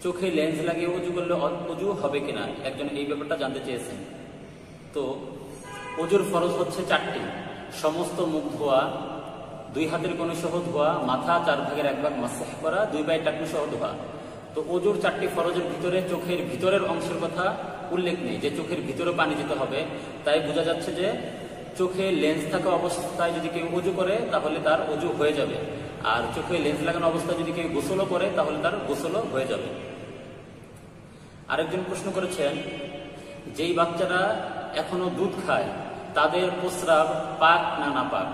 চোখে লেন্স লাগিয়ে অজু করলে অজু হবে কিনা, একজন এই ব্যাপারটা জানতে চেয়েছেন। তো অজুর ফরজ হচ্ছে 4টি। সমস্ত মুখ ধোয়া, 2 হাতের কনুই সহ ধোয়া, মাথা 4 ভাগের 1 ভাগ মাসহ করা, 2 পায়ের টাকনু সহ ধোয়া। তো অজুর 4টি ফরজের ভিতরে চোখের ভিতরের অংশের কথা উল্লেখ নেই যে চোখের ভিতরে পানি দিতে হবে। তাই বোঝা যাচ্ছে যে চোখে লেন্স থাকা অবস্থায় যদি কেউ অজু করে তাহলে তার অজু হয়ে যাবে, আর চোখে লেন্স লাগানো অবস্থায় যদি কেউ গোসলও করে তাহলে তার গোসলও হয়ে যাবে। আরেকজন প্রশ্ন করেছেন, যেই বাচ্চারা এখনো দুধ খায় তাদের প্রস্রাব পাক না নাপাক।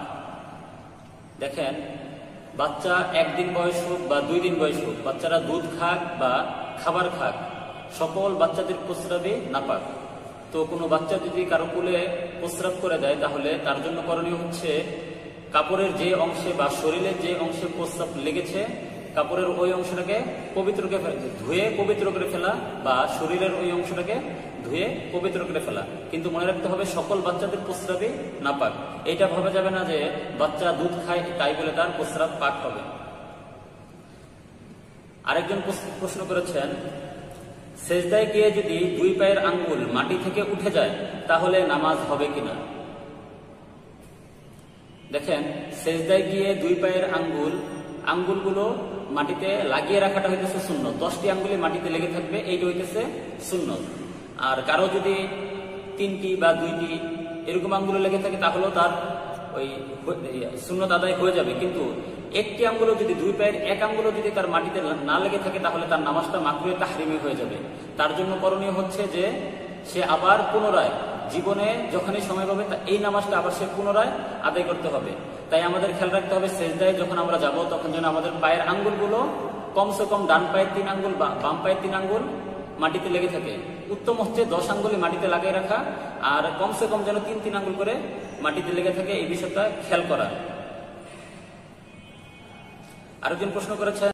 দেখেন, বাচ্চা 1 দিন বয়স হোক বা 2 দিন বয়স হোক, বাচ্চারা দুধ খাক বা খাবার খাক, সকল বাচ্চাদের প্রস্রাবে নাপাক। তো কোনো বাচ্চা যদি কারো কোলে প্রস্রাব করে দেয় তাহলে তার জন্য করণীয় হচ্ছে কাপড়ের যে অংশে বা শরীরের যে অংশে প্রস্রাব লেগেছে কাপড়ের ওই অংশটাকে ধুয়ে পবিত্র করে ফেলা, বা শরীরের ওই অংশটাকে ধুয়ে পবিত্র করে ফেলা। কিন্তু মনে রাখতে হবে সকল বাচ্চাদের প্রস্রাবে নাপাক। এটা ভাবা যাবে না যে বাচ্চা দুধ খায় তাই বলে তার প্রস্রাব পাক হবে। আরেকজন প্রশ্ন করেছেন, সেজদায় গিয়ে যদি 2 পায়ের আঙ্গুল মাটি থেকে উঠে যায় তাহলে নামাজ হবে কিনা। দেখেন, সেজদায় গিয়ে 2 পায়ের আঙ্গুলগুলো মাটিতে লাগিয়ে রাখাটা হইতেছে সুন্নত। 10টি আঙ্গুলে মাটিতে লেগে থাকবে, এইটা হইতেছে সুন্নত। আর কারো যদি 3টি বা 2টি এরকম আঙ্গুলে লেগে থাকে তাহলেও তার ওই সুন্নত আদায় হয়ে যাবে। কিন্তু 1টি আঙ্গুলও যদি 2 পায়ের 1 আঙ্গুলও যদি তার মাটিতে না লেগে থাকে তাহলে তার নামাজটা মাকরুহে তাহরিমি হয়ে যাবে। তার জন্য করণীয় হচ্ছে যে সে আবার পুনরায় জীবনে যখনই সময় পাবে এই নামাজটা আবার সে পুনরায় আদায় করতে হবে। তাই আমাদের খেয়াল রাখতে হবে সেজদায় যখন আমরা যাব তখন যেন আমাদের পায়ের আঙ্গুলগুলো কমসে কম ডান পায়ের 3 আঙ্গুল বা বাম পায়ের 3 আঙ্গুল মাটিতে লেগে থাকে। উত্তম হচ্ছে 10 আঙ্গুলে মাটিতে লাগিয়ে রাখা, আর কমসে কম যেন 3 আঙ্গুল করে মাটিতে লেগে থাকে, এই বিষয়টা খেয়াল করা। আরেকজন প্রশ্ন করেছেন,